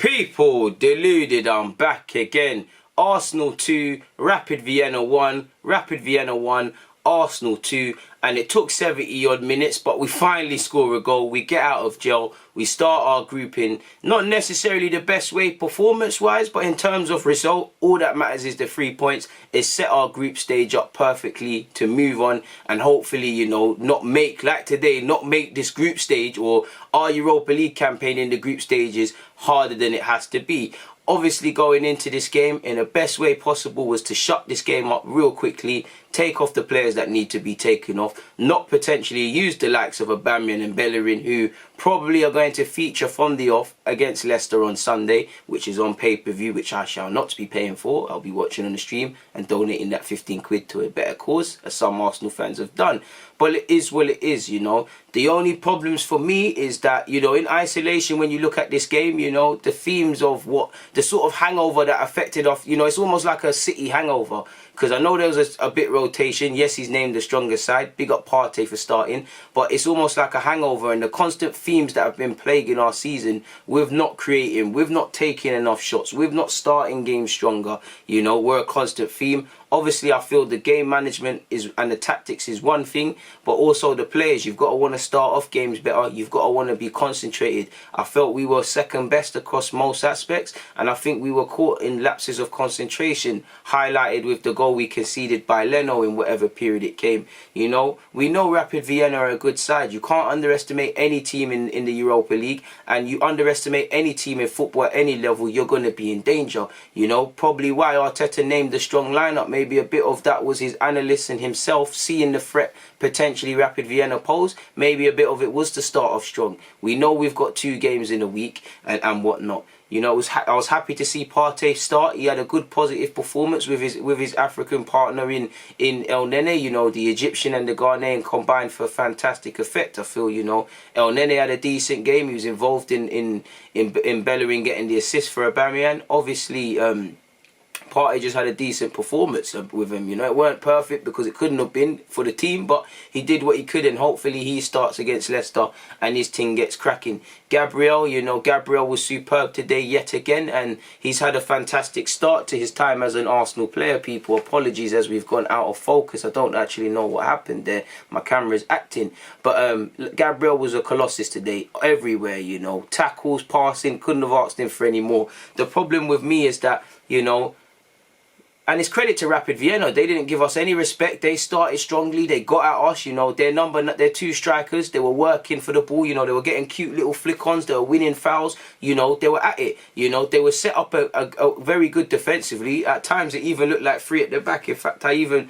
People, Deluded, I'm back again. Arsenal 2, Rapid Vienna 1, Arsenal 2, and it took 70 odd minutes, but we finally score a goal. We get out of jail. We start our group in not necessarily the best way performance wise, but in terms of result, all that matters is the 3 points. Is set our group stage up perfectly to move on and hopefully, you know, not make like today, not make this group stage or our Europa League campaign in the group stages harder than it has to be. Obviously, going into this game in the best way possible was to shut this game up real quickly, take off the players that need to be taken off, not potentially use the likes of Aubameyang and Bellerin, who probably are going to feature from the off against Leicester on Sunday, which is on pay-per-view, which I shall not be paying for. I'll be watching on the stream and donating that 15 quid to a better cause, as some Arsenal fans have done. But it is what it is, you know. The only problems for me is that, you know, in isolation, when you look at this game, you know, the themes of what, the sort of hangover that affected off, you know, it's almost like a City hangover. Because I know there was a bit rotation. Yes, he's named the stronger side. Big up Partey for starting. But it's almost like a hangover. And the constant themes that have been plaguing our season with not creating, with not taking enough shots, with not starting games stronger, you know, were a constant theme. Obviously, I feel the game management is and the tactics is one thing, but also the players. You've got to want to start off games better. You've got to want to be concentrated. I felt we were second best across most aspects, and I think we were caught in lapses of concentration, highlighted with the goal we conceded by Leno in whatever period it came. You know, we know Rapid Vienna are a good side. You can't underestimate any team in the Europa League, and you underestimate any team in football at any level, you're going to be in danger. You know, probably why Arteta named the strong lineup. Maybe a bit of that was his analysts and himself seeing the threat potentially Rapid Vienna pose. Maybe a bit of it was to start off strong. We know we've got 2 games in a week and whatnot. You know, I was happy to see Partey start. He had a good positive performance with his African partner in El Nene. You know, the Egyptian and the Ghanaian combined for a fantastic effect. I feel, you know, El Nene had a decent game. He was involved in Bellerin getting the assist for Aubameyang. Obviously, Partey just had a decent performance with him. You know, it weren't perfect because it couldn't have been for the team, but he did what he could, and hopefully he starts against Leicester and his team gets cracking. Gabriel, you know, Gabriel was superb today yet again, and he's had a fantastic start to his time as an Arsenal player. People, apologies as we've gone out of focus. I don't actually know what happened there. My camera's acting. But Gabriel was a colossus today, everywhere, you know. Tackles, passing, couldn't have asked him for any more. The problem with me is that, you know, and it's credit to Rapid Vienna. They didn't give us any respect. They started strongly. They got at us. You know, their 2 strikers, they were working for the ball. You know, they were getting cute little flick-ons. They were winning fouls. You know, they were at it. You know, they were set up a very good defensively. At times, it even looked like 3 at the back. In fact, I even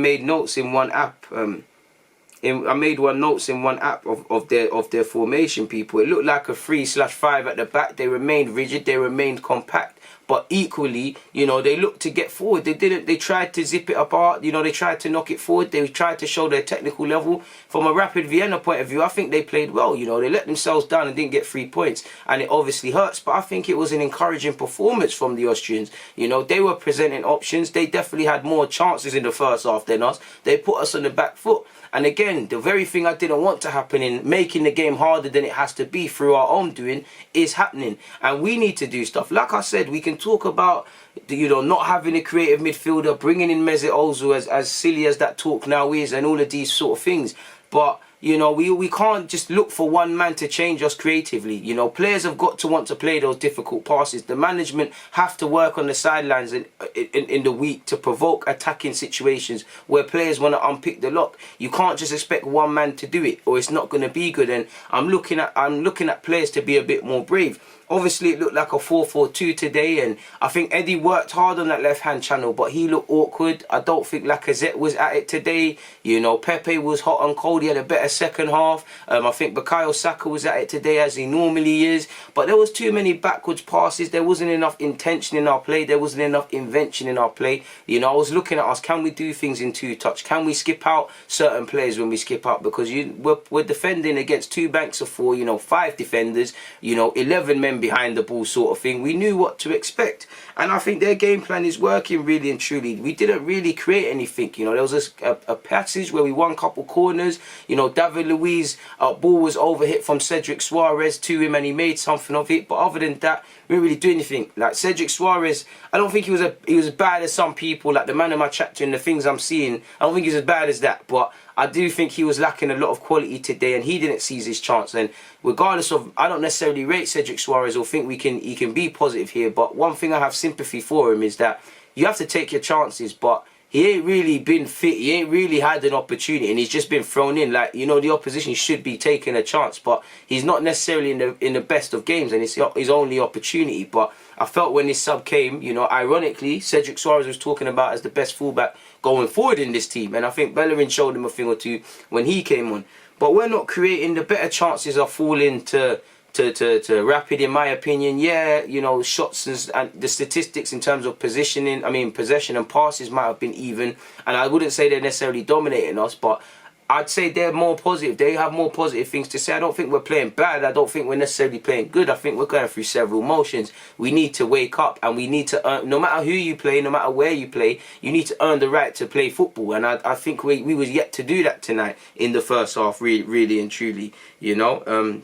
made notes in one app. I made notes in one app of their formation. People, it looked like a 3/5 at the back. They remained rigid. They remained compact. But equally, you know, they looked to get forward. They tried to zip it apart. You know, they tried to knock it forward. They tried to show their technical level. From a Rapid Vienna point of view, I think they played well. You know, they let themselves down and didn't get 3 points. And it obviously hurts. But I think it was an encouraging performance from the Austrians. You know, they were presenting options. They definitely had more chances in the first half than us. They put us on the back foot. And again, the very thing I didn't want to happen in making the game harder than it has to be through our own doing is happening. And we need to do stuff. Like I said, we can talk about, you know, not having a creative midfielder, bringing in Mesut Ozil, as silly as that talk now is, and all of these sort of things. But, you know, we can't just look for one man to change us creatively. You know, players have got to want to play those difficult passes. The management have to work on the sidelines in the week to provoke attacking situations where players want to unpick the lock. You can't just expect one man to do it, or it's not going to be good. And I'm looking at players to be a bit more brave. Obviously, it looked like a 4-4-2 today, and I think Eddie worked hard on that left-hand channel, but he looked awkward. I don't think Lacazette was at it today. You know, Pepe was hot and cold. He had a better second half. I think Bukayo Saka was at it today, as he normally is. But there was too many backwards passes. There wasn't enough intention in our play. There wasn't enough invention in our play. You know, I was looking at us. Can we do things in 2-touch? Can we skip out certain players when we skip out? Because we're defending against 2 banks of 4, you know, 5 defenders, you know, 11 men men behind the ball sort of thing. We knew what to expect. And I think their game plan is working really and truly. We didn't really create anything. You know, there was a passage where we won a couple corners. You know, David Luiz, ball was overhit from Cedric Suarez to him and he made something of it. But other than that, we didn't really do anything. Like Cedric Suarez, I don't think he was as bad as some people. Like the man in my chapter and the things I'm seeing, I don't think he's as bad as that. But I do think he was lacking a lot of quality today and he didn't seize his chance. And regardless of, I don't necessarily rate Cedric Suarez or think he can be positive here. But one thing I have sympathy for him is that you have to take your chances. But he ain't really been fit. He ain't really had an opportunity, and he's just been thrown in. Like, you know, the opposition should be taking a chance, but he's not necessarily in the best of games, and it's his only opportunity. But I felt when this sub came, you know, ironically, Cedric Suarez was talking about as the best fullback going forward in this team, and I think Bellerin showed him a thing or two when he came on. But we're not creating. The better chances are falling to Rapid, in my opinion. Yeah, you know, shots and the statistics in terms of possession and passes might have been even, and I wouldn't say they're necessarily dominating us, but I'd say they're more positive. They have more positive things to say. I don't think we're playing bad. I don't think we're necessarily playing good. I think we're going through several motions. We need to wake up, and we need to earn, no matter who you play, no matter where you play, you need to earn the right to play football. And I think we was yet to do that tonight in the first half, really and truly, you know.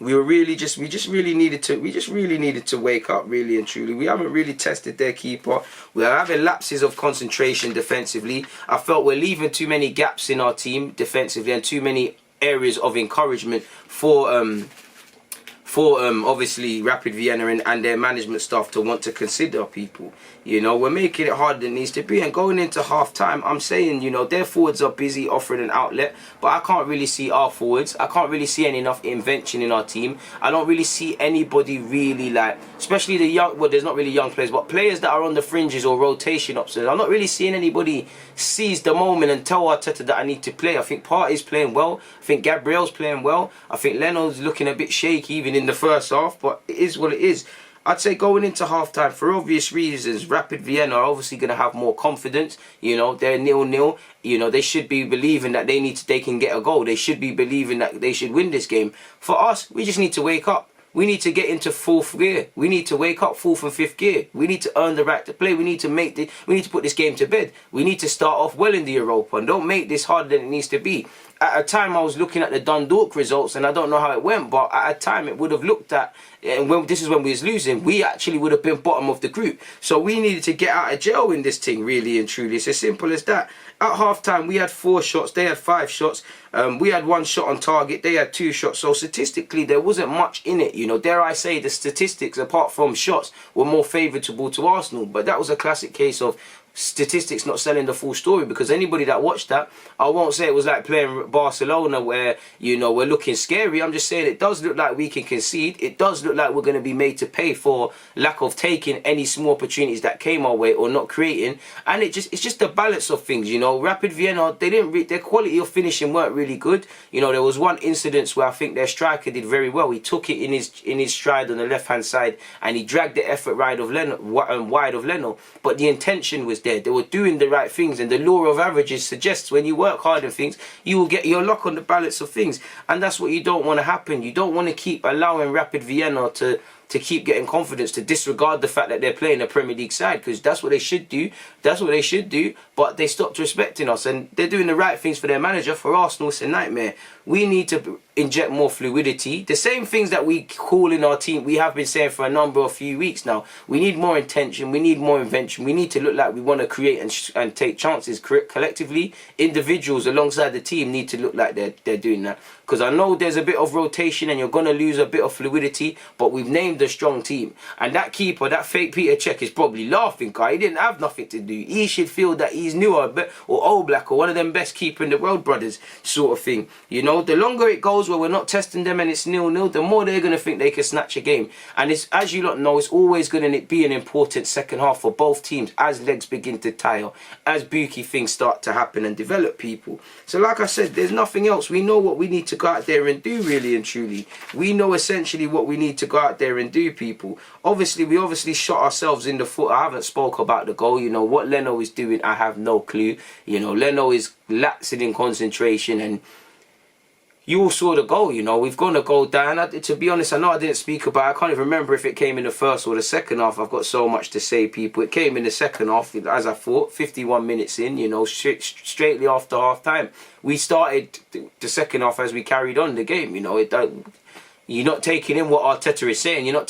We just really needed to wake up, really and truly. We haven't really tested their keeper. We are having lapses of concentration defensively. I felt we're leaving too many gaps in our team defensively and too many areas of encouragement for obviously Rapid Vienna and their management staff to want to consider people. You know, we're making it harder than it needs to be. And going into half time, I'm saying, you know, their forwards are busy offering an outlet, but I can't really see our forwards. I can't really see enough invention in our team. I don't really see anybody really, like, especially the young, well, there's not really young players, but players that are on the fringes or rotation options. I'm not really seeing anybody seize the moment and tell Arteta that I need to play. I think Partey's playing well. I think Gabriels playing well. I think Leno's looking a bit shaky even in the first half, but it is what it is. I'd say going into half-time, for obvious reasons, Rapid Vienna are obviously going to have more confidence. You know, they're 0-0. You know, they should be believing that they can get a goal. They should be believing that they should win this game. For us, we just need to wake up. We need to get into fourth gear. We need to wake up fourth and fifth gear. We need to earn the right to play. We need to put this game to bed. We need to start off well in the Europa and don't make this harder than it needs to be. At a time, I was looking at the Dundalk results, and I don't know how it went, but at a time, it would have looked at, and this is when we was losing, we actually would have been bottom of the group. So we needed to get out of jail in this thing, really and truly. It's as simple as that. At half-time, we had 4 shots. They had 5 shots. We had 1 shot on target. They had 2 shots. So statistically, there wasn't much in it. You know, dare I say, the statistics, apart from shots, were more favourable to Arsenal. But that was a classic case of statistics not selling the full story, because anybody that watched that, I won't say it was like playing Barcelona where, you know, we're looking scary. I'm just saying it does look like we can concede. It does look like we're going to be made to pay for lack of taking any small opportunities that came our way or not creating. And it's just the balance of things, you know. Rapid Vienna, their quality of finishing weren't really good. You know, there was one incident where I think their striker did very well. He took it in his stride on the left hand side and he dragged the effort wide of Leno, but the intention was there. They were doing the right things, and the law of averages suggests when you work hard on things, you will get your luck on the balance of things, and that's what you don't want to happen. You don't want to keep allowing Rapid Vienna to keep getting confidence, to disregard the fact that they're playing a Premier League side, because that's what they should do. That's what they should do, but they stopped respecting us, and they're doing the right things for their manager. For Arsenal, it's a nightmare. We need to inject more fluidity. The same things that we call in our team, we have been saying for a few weeks now. We need more intention. We need more invention. We need to look like we want to create and take chances collectively. Individuals alongside the team need to look like they're doing that. Because I know there's a bit of rotation and you're going to lose a bit of fluidity, but we've named a strong team. And that keeper, that fake Peter Cech, is probably laughing, because he didn't have nothing to do. He should feel that he's new or old black or one of them best keeper in the world, brothers, sort of thing. You know, the longer it goes where we're not testing them and it's 0-0, the more they're going to think they can snatch a game. And it's, as you lot know, it's always going to be an important second half for both teams as legs begin to tire, as Buki things start to happen and develop people. So like I said, there's nothing else. We know what we need to go out there and do, really and truly. We know essentially what we need to go out there and do, people. We shot ourselves in the foot. I haven't spoke about the goal. You know, what Leno is doing, I have no clue. You know, Leno is lapsing in concentration, and you all saw the goal, you know. We've gone a goal down. To be honest, I know I didn't speak about it. I can't even remember if it came in the first or the second half. I've got so much to say, people. It came in the second half, as I thought, 51 minutes in, you know, straightly after half time. We started the second half as we carried on the game, you know. You're not taking in what Arteta is saying. You're not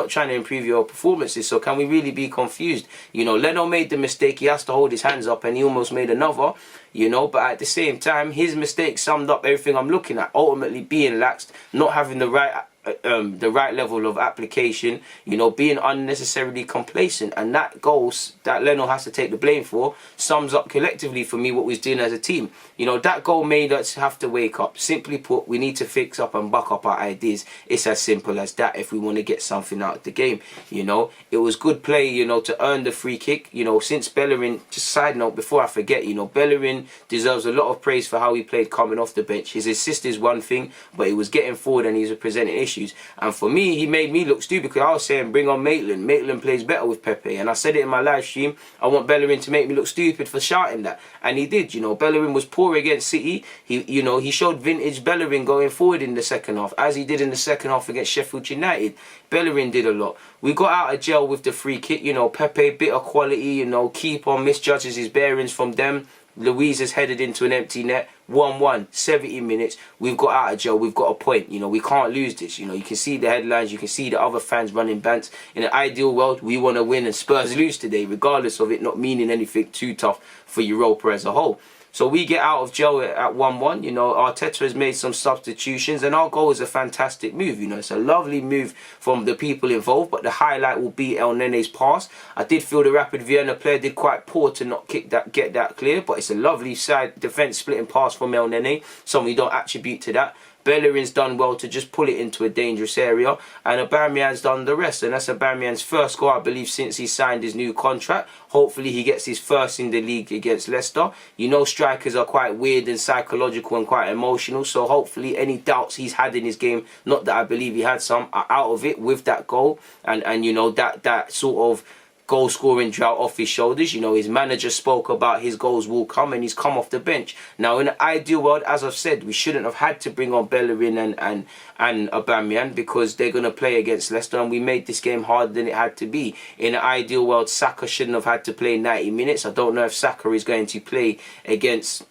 trying to improve your performances. So can we really be confused? You know, Leno made the mistake. He has to hold his hands up, and he almost made another. You know, but at the same time, his mistake summed up everything I'm looking at. Ultimately, being laxed, not having the right level of application, you know, being unnecessarily complacent, and that goals that Leno has to take the blame for sums up collectively for me what we're doing as a team. You know, that goal made us have to wake up. Simply put, we need to fix up and buck up our ideas. It's as simple as that if we want to get something out of the game. You know, it was good play, you know, to earn the free kick. You know, since Bellerin, just side note before I forget, you know, Bellerin deserves a lot of praise for how he played coming off the bench. His assist is one thing, but he was getting forward and he was presenting issues. And for me, he made me look stupid, because I was saying bring on Maitland. Maitland plays better with Pepe, and I said it in my live stream. I want Bellerin to make me look stupid for shouting that, and he did. You know, Bellerin was poor against City. He showed vintage Bellerin going forward in the second half, as he did in the second half against Sheffield United. Bellerin did a lot. We got out of jail with the free kick. You know, Pepe, bit of quality. You know, keeper misjudges his bearings from them. Luiz has headed into an empty net. 1-1, 70 minutes. We've got out of jail. We've got a point. You know, we can't lose this. You know, you can see the headlines. You can see the other fans running bants. In an ideal world, we want to win and Spurs lose today, regardless of it not meaning anything too tough for Europa as a whole. So we get out of jail at 1-1. You know, Arteta has made some substitutions, and our goal is a fantastic move. You know, it's a lovely move from the people involved, but the highlight will be El Nene's pass. I did feel the Rapid Vienna player did quite poor to not get that clear, but it's a lovely side defence splitting pass from El Nene, something we don't attribute to that. Bellerin's done well to just pull it into a dangerous area, and Aubameyang's done the rest, and that's Aubameyang's first goal, I believe, since he signed his new contract. Hopefully he gets his first in the league against Leicester. You know, strikers are quite weird and psychological and quite emotional, so hopefully any doubts he's had in his game, not that I believe he had some, are out of it with that goal, and you know, that sort of goal scoring drought off his shoulders. You know, his manager spoke about his goals will come, and he's come off the bench. Now, in an ideal world, as I've said, we shouldn't have had to bring on Bellerin and Aubameyang, because they're going to play against Leicester, and we made this game harder than it had to be. In an ideal world, Saka shouldn't have had to play 90 minutes. I don't know if Saka is going to play against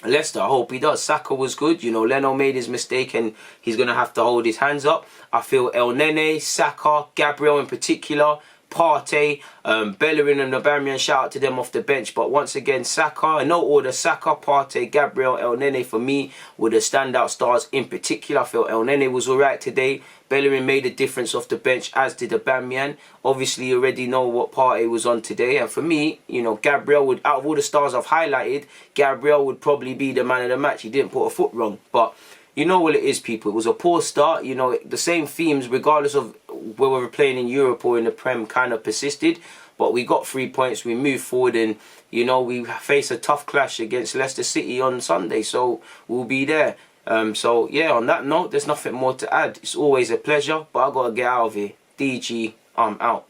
Leicester. I hope he does. Saka was good. You know, Leno made his mistake, and he's going to have to hold his hands up. I feel El Nene, Saka, Gabriel in particular, Partey, Bellerin and Aubameyang, shout out to them off the bench. But once again, Saka, in no order, Saka, Partey, Gabriel, El Nene for me were the standout stars. In particular, I felt El Nene was alright today. Bellerin made a difference off the bench, as did Aubameyang. Obviously, you already know what Partey was on today. And for me, you know, Gabriel would, out of all the stars I've highlighted, Gabriel would probably be the man of the match. He didn't put a foot wrong. But you know what it is, people. It was a poor start. You know, the same themes, regardless of whether we're playing in Europe or in the Prem, kind of persisted. But we got 3 points. We moved forward, and, you know, we face a tough clash against Leicester City on Sunday. So we'll be there. So, yeah, on that note, there's nothing more to add. It's always a pleasure, but I got to get out of here. DG, I'm out.